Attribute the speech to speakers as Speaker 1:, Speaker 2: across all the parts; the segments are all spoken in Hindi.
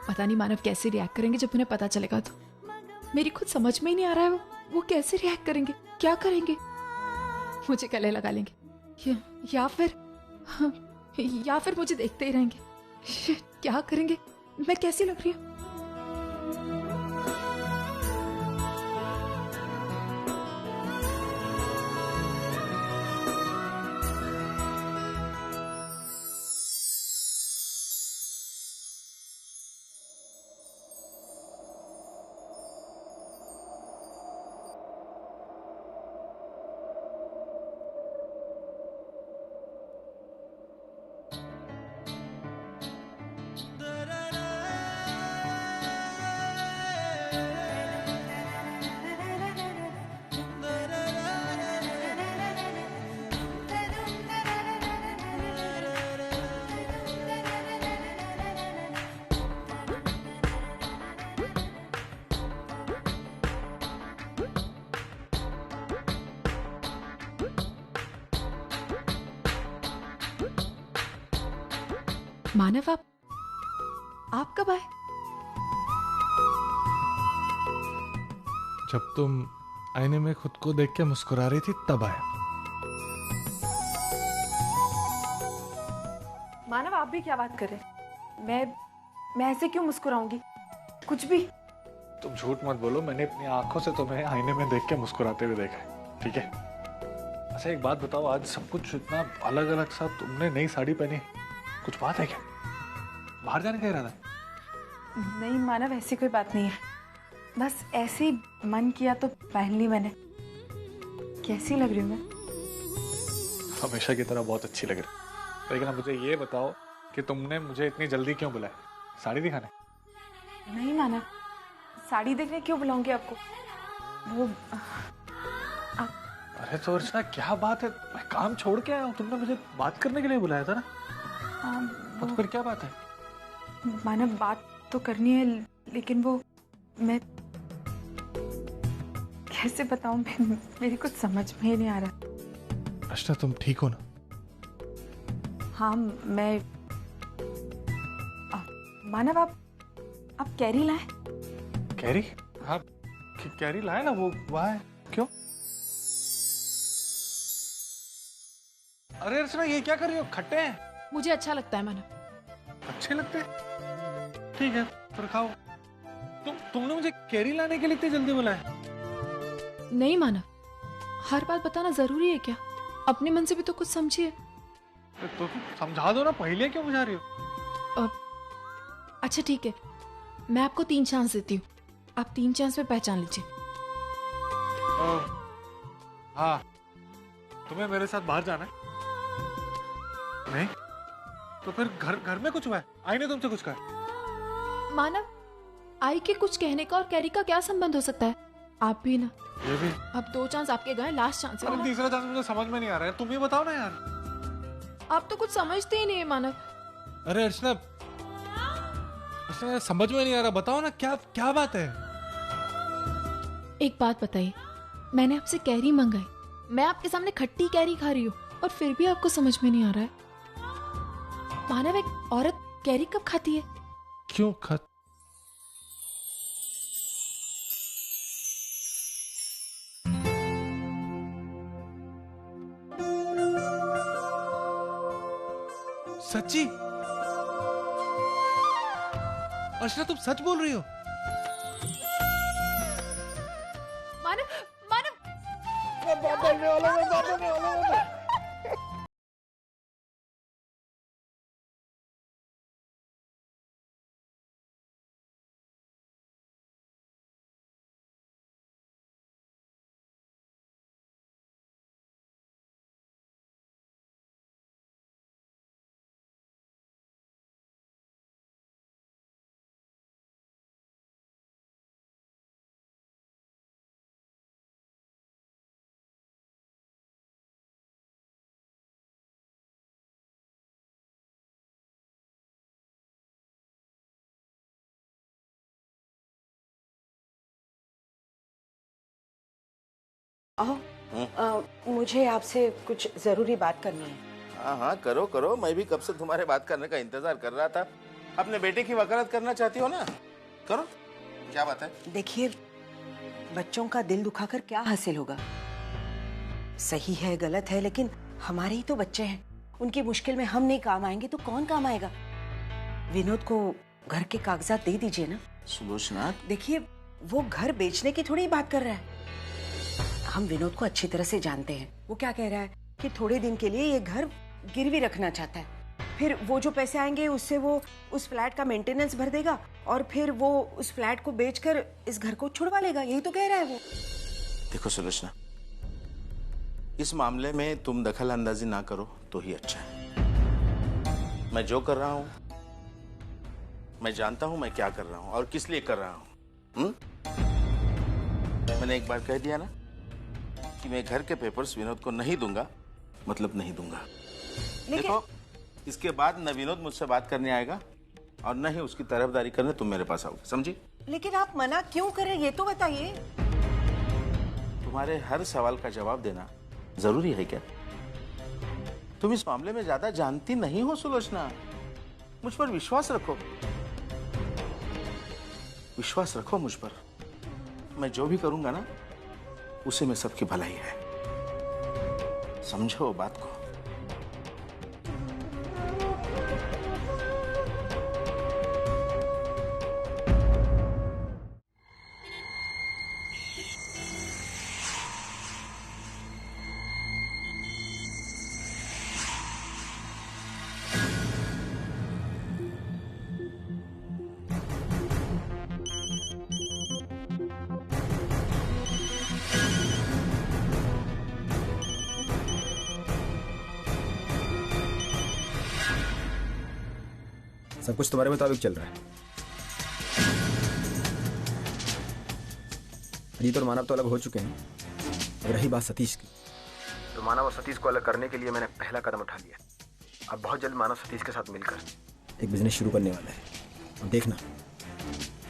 Speaker 1: पता नहीं मानव कैसे रिएक्ट करेंगे जब उन्हें पता चलेगा। तो मेरी खुद समझ में ही नहीं आ रहा है वो कैसे रिएक्ट करेंगे, क्या करेंगे। मुझे गले लगा लेंगे या फिर मुझे देखते ही रहेंगे। शिट, क्या करेंगे, मैं कैसी लग रही हूँ। मानव, आप कब आए?
Speaker 2: जब तुम आईने में खुद को देख के मुस्कुरा रही थी तब आया।
Speaker 3: मानव, आप भी क्या बात कर रहे हैं? मैं ऐसे क्यों मुस्कुराऊंगी? कुछ भी।
Speaker 2: तुम झूठ मत बोलो, मैंने अपनी आंखों से तुम्हें आईने में देख के मुस्कुराते हुए देखा है, ठीक है? अच्छा एक बात बताओ, आज सब कुछ इतना अलग अलग सा, तुमने नई साड़ी पहनी, कुछ बात है क्या? बाहर जाने का इरादा?
Speaker 3: नहीं मानव, ऐसी कोई बात नहीं है। बस ऐसे ही मन किया तो पहन ली मैंने। कैसी लग रही हूँ मैं?
Speaker 2: हमेशा की तरह बहुत अच्छी लग रही। लेकिन अब मुझे ये बताओ कि तुमने मुझे इतनी जल्दी क्यों बुलाया? साड़ी दिखाने?
Speaker 3: नहीं मानव, साड़ी देखने क्यों बुलाऊंगी आपको? वो
Speaker 2: अरे तो अर्चना क्या बात है, मैं काम छोड़ के आया हूँ, तुमने मुझे बात करने के लिए बुलाया था ना? तो फिर क्या बात है?
Speaker 3: मानव, बात तो करनी है, लेकिन वो मैं कैसे बताऊं? मेरी कुछ समझ में ही नहीं आ रहा।
Speaker 2: अर्चना तुम ठीक हो ना?
Speaker 3: हाँ मैं मानव, आप कैरी लाए?
Speaker 2: कैरी? हाँ कैरी लाए ना, वो वहाँ है। क्यों? अरे अर्चना ये क्या कर रही हो? खट्टे हैं।
Speaker 1: मुझे अच्छा लगता है मानव।
Speaker 2: अच्छे लगते हैं? ठीक है फिर खाओ। तुमने मुझे कैरी लाने के लिए इतनी जल्दी बुलाया?
Speaker 1: नहीं मानव, हर बात बताना जरूरी है क्या? अपने मन से भी तो कुछ समझिए।
Speaker 2: तो समझा दो ना, पहले क्यों बुझा रही हो?
Speaker 1: अच्छा ठीक है, मैं आपको 3 चांस देती हूँ, आप 3 चांस में पहचान लीजिए।
Speaker 2: हाँ, तुम्हें मेरे साथ बाहर जाना है? नहीं? तो फिर घर में कुछ हुआ है? आई ने तुमसे कुछ कहा?
Speaker 1: मानव, आई के कुछ कहने का और कैरी का क्या संबंध हो सकता है? आप भी ना।
Speaker 2: ये भी।
Speaker 1: अब 2 चांस आपके गए, लास्ट चांस है।
Speaker 2: तीसरा चांस मुझे समझ में नहीं आ रहा है, तुम ही बताओ ना यार।
Speaker 1: आप तो कुछ समझते ही नहीं है मानव।
Speaker 2: अरे अर्चना समझ में नहीं आ रहा, बताओ ना क्या बात है?
Speaker 1: एक बात बताइए, मैंने आपसे कैरी मंगाई, मैं आपके सामने खट्टी कैरी खा रही हूँ और फिर भी आपको समझ में नहीं आ रहा है? मानव, एक औरत कैरी कब खाती है?
Speaker 2: क्यों खा? सच्ची? अर्चना तुम सच बोल रही हो?
Speaker 1: मानव, मानव,
Speaker 2: मैं बात करने वाला हूं।
Speaker 4: मुझे आपसे कुछ जरूरी बात करनी है।
Speaker 5: हाँ हाँ करो करो, मैं भी कब से तुम्हारे बात करने का इंतजार कर रहा था। अपने बेटे की वकालत करना चाहती हो ना, करो, क्या बात है।
Speaker 4: देखिए, बच्चों का दिल दुखाकर क्या हासिल होगा? सही है गलत है, लेकिन हमारे ही तो बच्चे हैं। उनकी मुश्किल में हम नहीं काम आएंगे तो कौन काम आएगा? विनोद को घर के कागजात दे दीजिए ना।
Speaker 5: सुलोचना,
Speaker 4: देखिए, वो घर बेचने की थोड़ी बात कर रहा है। हम विनोद को अच्छी तरह से जानते हैं। वो क्या कह रहा है कि थोड़े दिन के लिए ये घर गिरवी रखना चाहता है। फिर वो जो पैसे आएंगे उससे वो उस फ्लैट का मेंटेनेंस भर देगा और फिर वो उस फ्लैट को बेचकर इस घर को छुड़वा लेगा। यही तो कह रहा है वो।
Speaker 5: देखो सुलोचना, इस मामले में तुम दखल अंदाजी ना करो तो ही अच्छा है। मैं जो कर रहा हूं, मैं जानता हूं मैं क्या कर रहा हूं और किस लिए कर रहा हूं। मैंने एक बार कह दिया ना कि मैं घर के पेपर्स विनोद को नहीं दूंगा, मतलब नहीं दूंगा। देखो, इसके बाद न विनोद मुझसे बात करने आएगा और न ही उसकी तरफदारी करने तुम मेरे पास आओगे, समझी?
Speaker 4: लेकिन आप मना क्यों कर रहे हैं ये तो बताइए।
Speaker 5: तुम्हारे हर सवाल का जवाब देना जरूरी है क्या? तुम इस मामले में ज्यादा जानती नहीं हो सुलोचना। मुझ पर विश्वास रखो, विश्वास रखो मुझ पर। मैं जो भी करूंगा ना, उसे में सबकी भलाई है। समझो बात को।
Speaker 6: सब कुछ तुम्हारे मुताबिक चल रहा है। अजीत और मानव तो अलग हो चुके हैं। अब रही बात सतीश की, तो मानव और सतीश को अलग करने के लिए मैंने पहला कदम उठा लिया। अब बहुत जल्द मानव सतीश के साथ मिलकर एक बिजनेस शुरू करने वाला है। अब देखना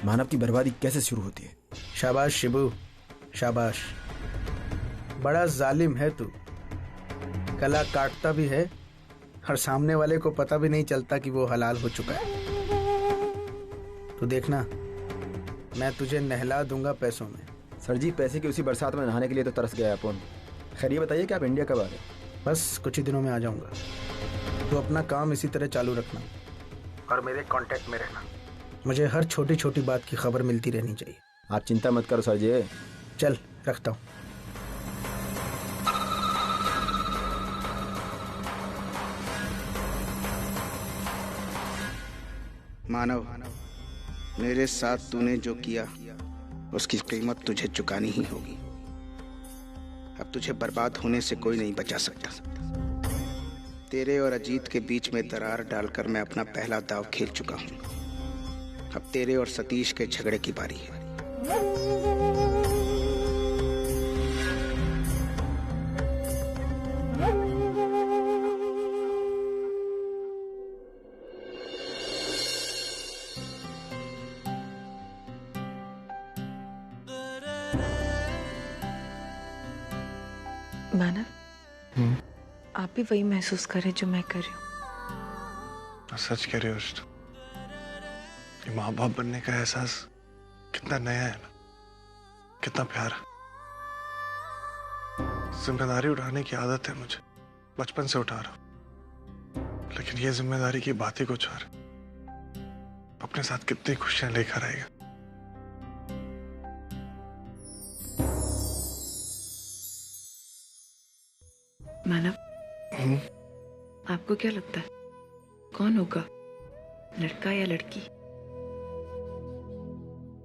Speaker 6: मानव की बर्बादी कैसे शुरू होती है।
Speaker 7: शाबाश शिबू, शाबाश। बड़ा जालिम है तू। गला काटता भी है और सामने वाले को पता भी नहीं चलता कि वो हलाल हो चुका है। तो देखना, मैं तुझे नहला दूंगा पैसों में।
Speaker 6: सर जी, पैसे की उसी बरसात में नहाने के लिए तो तरस गया है अपन। खैर ये बताइए कि आप इंडिया कब आ रहे?
Speaker 7: बस कुछ ही दिनों में आ जाऊंगा। तो अपना काम इसी तरह चालू रखना और मेरे कांटेक्ट में रहना। मुझे हर छोटी छोटी बात की खबर मिलती रहनी चाहिए।
Speaker 6: आप चिंता मत करो सर जी।
Speaker 7: चल रखता हूँ। मानव, मेरे साथ तूने जो किया उसकी कीमत तुझे चुकानी ही होगी। अब तुझे बर्बाद होने से कोई नहीं बचा सकता। तेरे और अजीत के बीच में दरार डालकर मैं अपना पहला दाव खेल चुका हूँ। अब तेरे और सतीश के झगड़े की बारी है।
Speaker 3: मानव, आप भी वही महसूस करें जो मैं कर रही हूँ।
Speaker 2: सच कह रहे हो अर्जुन। ये माँ बाप बनने का एहसास कितना नया है ना, कितना प्यारा। जिम्मेदारी उठाने की आदत है मुझे, बचपन से उठा रहा हूं। लेकिन ये जिम्मेदारी की बात ही कुछ और। अपने साथ कितनी खुशियां लेकर आएगा।
Speaker 3: मानव, आपको क्या लगता है कौन होगा, लड़का या लड़की?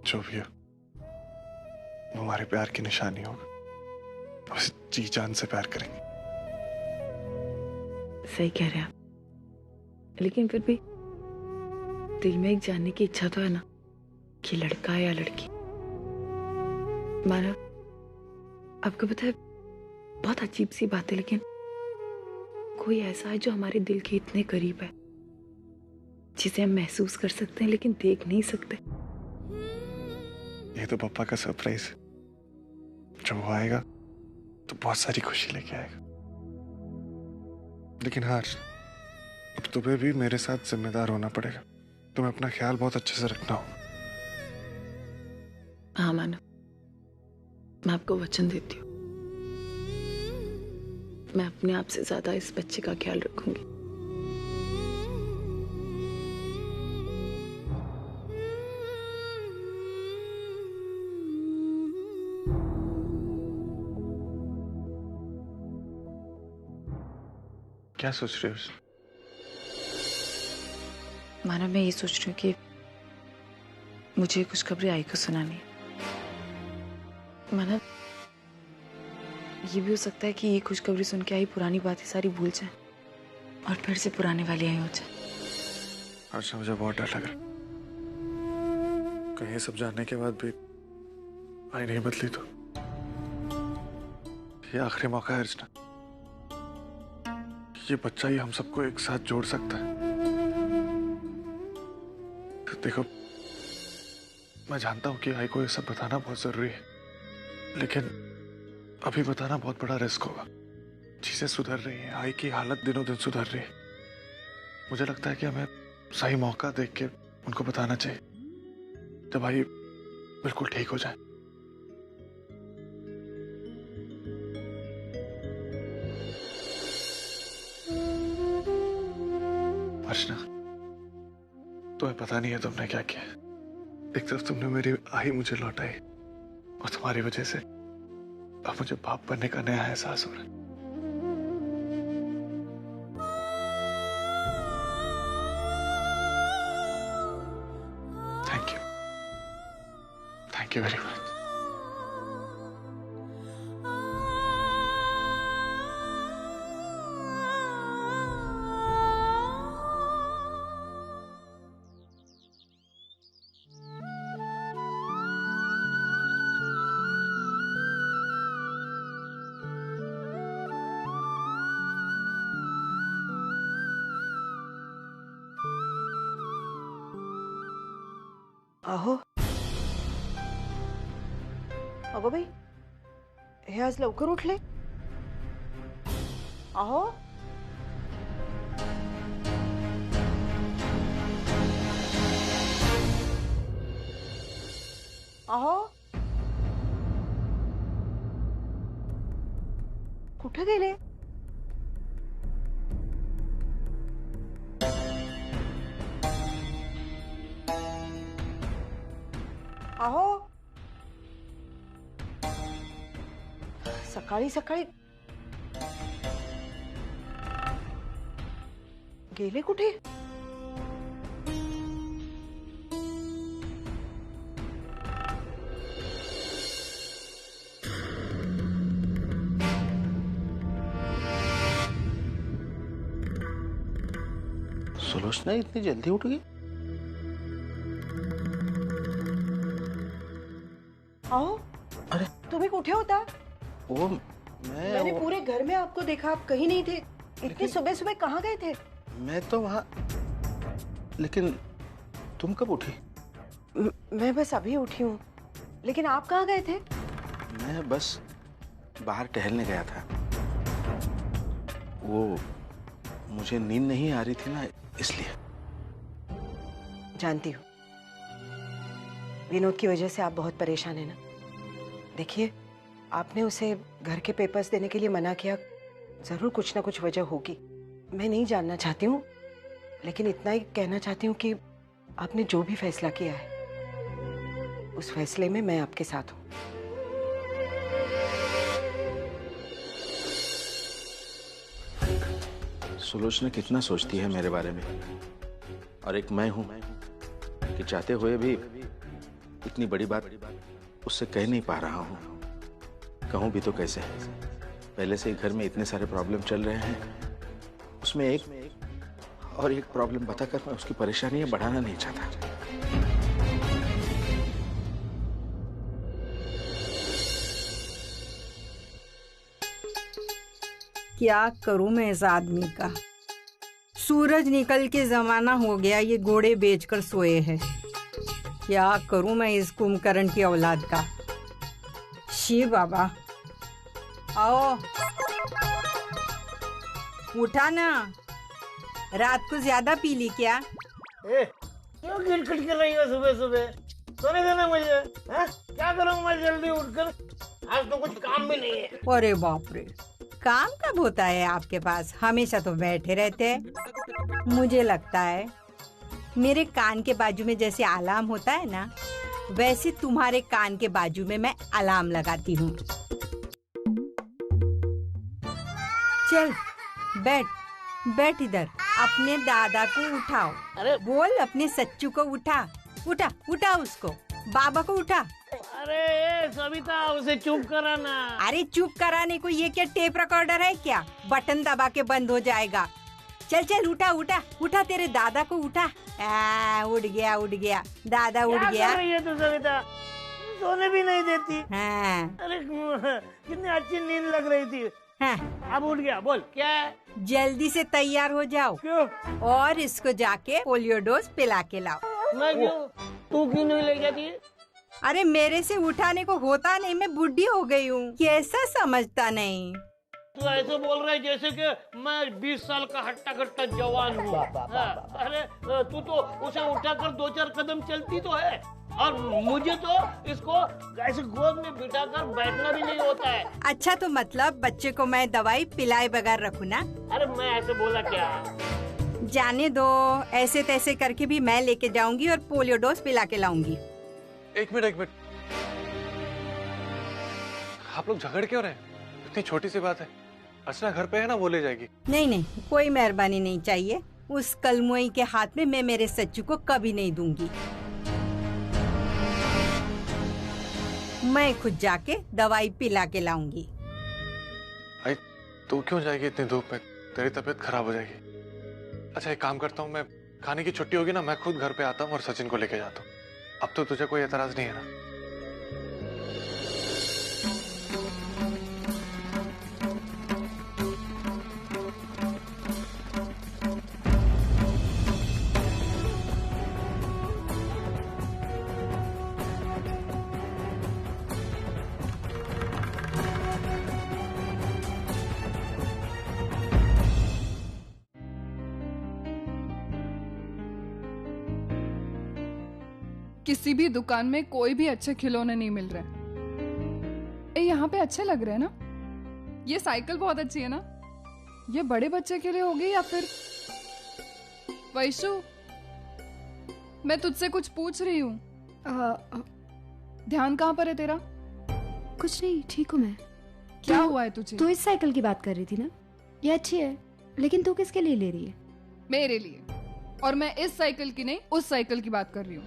Speaker 2: जो भी हो, वो हमारे प्यार की निशानी होगा। उसे जी जान से प्यार करेंगे।
Speaker 3: सही कह रहे हैं आप, लेकिन फिर भी दिल में एक जानने की इच्छा तो है ना कि लड़का या लड़की। मानव, आपको पता है बहुत अजीब सी बात है, लेकिन कोई ऐसा है जो हमारे दिल के इतने करीब है, जिसे हम महसूस कर सकते हैं लेकिन देख नहीं सकते।
Speaker 2: ये तो पापा का सरप्राइज है। जब वो आएगा तो बहुत सारी खुशी लेके आएगा। लेकिन हाँ, अब तुम्हें भी मेरे साथ जिम्मेदार होना पड़ेगा। तुम्हें अपना ख्याल बहुत अच्छे से रखना हो।
Speaker 3: हाँ मानव, मैं आपको वचन देती हूँ, मैं अपने आप से ज्यादा इस बच्चे का ख्याल रखूंगी।
Speaker 2: क्या सोच रही हो?
Speaker 3: मानव, मैं ये सोच रही हूँ कि मुझे खुशखबरी आई को सुनानी है। मानव, ये भी हो सकता है कि ये खुशखबरी सुन के आई पुरानी बातें सारी भूल जाए और फिर से पुराने वाली आई हो जाए।
Speaker 2: अर्चना, मुझे बहुत डर लग रहा है। कहीं सब जानने के बाद भी आई नहीं बदली तो ये आखिरी मौका है अर्चना। ये बच्चा ही हम सबको एक साथ जोड़ सकता है। देखो, मैं जानता हूं कि आई को ये सब बताना बहुत जरूरी है, लेकिन अभी बताना बहुत बड़ा रिस्क होगा। चीजें सुधर रही हैं, आई की हालत दिनों दिन सुधर रही है। मुझे लगता है कि हमें सही मौका देख के उनको बताना चाहिए जब आई बिल्कुल ठीक हो जाए। अर्चना, तुम्हें पता नहीं है तुमने क्या किया। एक तरफ तुमने मेरी आई मुझे लौटाई और तुम्हारी वजह से अब मुझे बाप बनने का नया एहसास हो रहा है। Thank you very much.
Speaker 4: अहो अगो बाई, हे आज लवकर उठले? अहो अहो कुठे गेले? अहो सकाळी सकाळी गेले कुठे?
Speaker 5: सुलोचना इतनी जल्दी उठ गई?
Speaker 4: आओ,
Speaker 5: अरे
Speaker 4: तुम्हें कुठे होता?
Speaker 5: वो
Speaker 4: मैंने पूरे घर में आपको देखा, आप कहीं नहीं थे। इतनी सुबह सुबह कहाँ गए थे?
Speaker 5: मैं तो वहाँ, लेकिन तुम कब उठी?
Speaker 4: मैं बस अभी उठी हूँ, लेकिन आप कहाँ गए थे?
Speaker 5: मैं बस बाहर टहलने गया था। वो मुझे नींद नहीं आ रही थी ना, इसलिए।
Speaker 4: जानती हूँ, विनोद की वजह से आप बहुत परेशान है ना। देखिए, आपने उसे घर के पेपर्स देने के लिए मना किया, जरूर कुछ ना कुछ वजह होगी। मैं नहीं जानना चाहती हूँ, लेकिन इतना ही कहना चाहती हूँ कि आपने जो भी फैसला किया है, उस फैसले में मैं आपके साथ हूँ।
Speaker 5: सुलोचना कितना सोचती है मेरे बारे में, और एक मैं हूं कि चाहते हुए भी इतनी बड़ी बात उससे कह नहीं पा रहा हूं। कहूं भी तो कैसे? पहले से ही घर में इतने सारे प्रॉब्लम चल रहे हैं, उसमें एक प्रॉब्लम बताकर मैं उसकी परेशानियां बढ़ाना नहीं चाहता।
Speaker 8: क्या करूं मैं इस आदमी का? सूरज निकल के जमाना हो गया, ये घोड़े बेचकर सोए हैं। क्या करूं मैं इस कुंभकर्ण की औलाद का? शिव बाबा, आओ, उठा ना। रात को ज्यादा पी ली क्या?
Speaker 9: क्यों गिरगिट कर रही हो सुबह सुबह? सोने देना मुझे। हाँ? क्या करूँ मैं जल्दी उठकर? आज तो कुछ काम भी नहीं है।
Speaker 8: अरे बाप रे, काम कब होता है आपके पास? हमेशा तो बैठे रहते हैं। मुझे लगता है मेरे कान के बाजू में जैसे अलार्म होता है ना, वैसे तुम्हारे कान के बाजू में मैं अलार्म लगाती हूँ। चल बैठ बैठ इधर, अपने दादा को उठाओ।
Speaker 9: अरे
Speaker 8: बोल अपने सच्चू को उठा, उठा उठा उसको, बाबा को उठा।
Speaker 9: अरे सविता, उसे चुप कराना।
Speaker 8: अरे चुप कराने को ये क्या टेप रिकॉर्डर है क्या? बटन दबा के बंद हो जाएगा। चल चल उठा उठा उठा, तेरे दादा को उठा। उठ गया दादा, उठ गया।
Speaker 9: क्या कर रही है तू सविता? सोने भी नहीं देती।
Speaker 8: हाँ।
Speaker 9: अरे कितनी अच्छी नींद लग रही थी।
Speaker 8: हाँ।
Speaker 9: अब उठ गया, बोल क्या है?
Speaker 8: जल्दी से तैयार हो जाओ।
Speaker 9: क्यों?
Speaker 8: और इसको जाके पोलियो डोज पिला के लाओ।
Speaker 9: मैं क्यों? तू क्यों नहीं ले जाती?
Speaker 8: अरे मेरे से उठाने को होता नहीं, मैं बुढ़ी हो गई हूँ। कैसा समझता नहीं?
Speaker 9: तू ऐसे बोल रहा है जैसे कि मैं 20 साल का हट्टा कट्टा जवान हूँ। अरे तू तो उसे उठाकर 2-4 कदम चलती तो है, और मुझे तो इसको ऐसे गोद में बिठाकर बैठना भी नहीं होता है।
Speaker 8: अच्छा, तो मतलब बच्चे को मैं दवाई पिलाए बगैर रखूँ ना?
Speaker 9: अरे मैं ऐसे बोला क्या?
Speaker 8: जाने दो, ऐसे तैसे करके भी मैं लेके जाऊंगी और पोलियो डोज पिला के लाऊंगी।
Speaker 2: एक मिनट, आप लोग झगड़ क्यों रहे? इतनी छोटी सी बात है। अर्चना घर पे है ना, वो ले जाएगी।
Speaker 8: नहीं, कोई मेहरबानी नहीं चाहिए। उस कलमुई के हाथ में मैं मेरे सच्चू को कभी नहीं दूंगी। मैं खुद जाके दवाई पिला के लाऊंगी।
Speaker 2: भाई तू क्यों जाएगी इतनी धूप में? तेरी तबीयत खराब हो जाएगी। अच्छा एक काम करता हूँ, मैं खाने की छुट्टी होगी ना, मैं खुद घर पे आता हूँ और सचिन को लेके जाता हूँ। अब तो तुझे कोई एतराज नहीं है ना?
Speaker 10: किसी भी दुकान में कोई भी अच्छे खिलौने नहीं मिल रहे। यहाँ पे अच्छे लग रहे हैं ना? ये साइकिल बहुत अच्छी है ना? ये बड़े बच्चे के लिए होगी या फिर? वैशु, मैं तुझसे कुछ पूछ रही हूँ। ध्यान कहाँ पर है तेरा?
Speaker 11: कुछ नहीं, ठीक हूँ मैं।
Speaker 10: क्या हुआ है तुझे?
Speaker 11: तू इस साइकिल की बात कर रही थी ना? ये अच्छी है, लेकिन तू किसके लिए ले रही है?
Speaker 10: मेरे लिए। और मैं इस साइकिल की नहीं, उस साइकिल की बात कर रही हूँ।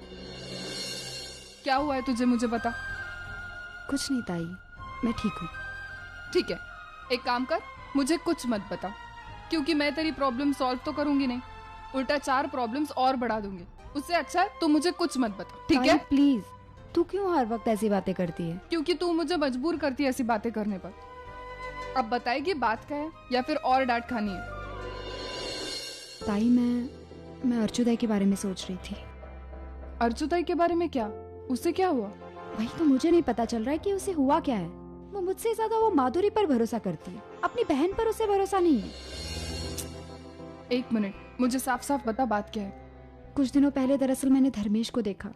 Speaker 10: क्या हुआ है तुझे, मुझे बता।
Speaker 11: कुछ नहीं ताई, मैं ठीक हूँ।
Speaker 10: ठीक है, एक काम कर, मुझे कुछ मत बता, क्योंकि मैं तेरी प्रॉब्लम सॉल्व तो करूंगी नहीं, उल्टा 4 प्रॉब्लम्स और बढ़ा दूंगी। उससे अच्छा है तू मुझे कुछ मत बता, ठीक है?
Speaker 11: प्लीज, तू क्यों हर वक्त ऐसी बातें करती है?
Speaker 10: क्योंकि तू मुझे मजबूर करती है ऐसी बातें करने पर। अब बताएगी बात क्या है, या फिर और डांट खानी है?
Speaker 11: ताई, मैं अर्जुदाई के बारे में सोच रही थी।
Speaker 10: अर्जुदाई के बारे में? क्या, उसे क्या हुआ?
Speaker 11: वही तो मुझे नहीं पता चल रहा है कि उसे हुआ क्या है। वो मुझसे ज्यादा वो माधुरी पर भरोसा करती है, अपनी बहन पर उसे भरोसा नहीं है।
Speaker 10: एक मिनट, मुझे साफ साफ बता बात क्या है।
Speaker 11: कुछ दिनों पहले दरअसल मैंने धर्मेश को देखा।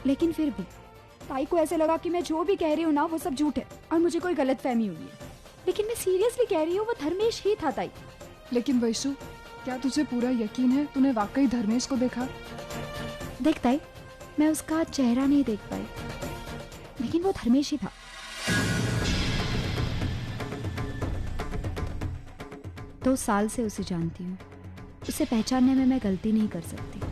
Speaker 11: लेकिन फिर भी ताई को ऐसे लगा कि मैं जो भी कह रही हूँ ना वो सब झूठ है और मुझे कोई गलतफहमी हुई है। लेकिन मैं सीरियसली कह रही हूँ, वो धर्मेश ही था ताई।
Speaker 10: लेकिन वैशु, क्या तुझे पूरा यकीन है तूने वाकई धर्मेश को देखा?
Speaker 11: देख ताई, मैं उसका चेहरा नहीं देख पाई, लेकिन वो धर्मेश ही था। दो साल से उसे जानती हूँ, उसे पहचानने में मैं गलती नहीं कर सकती।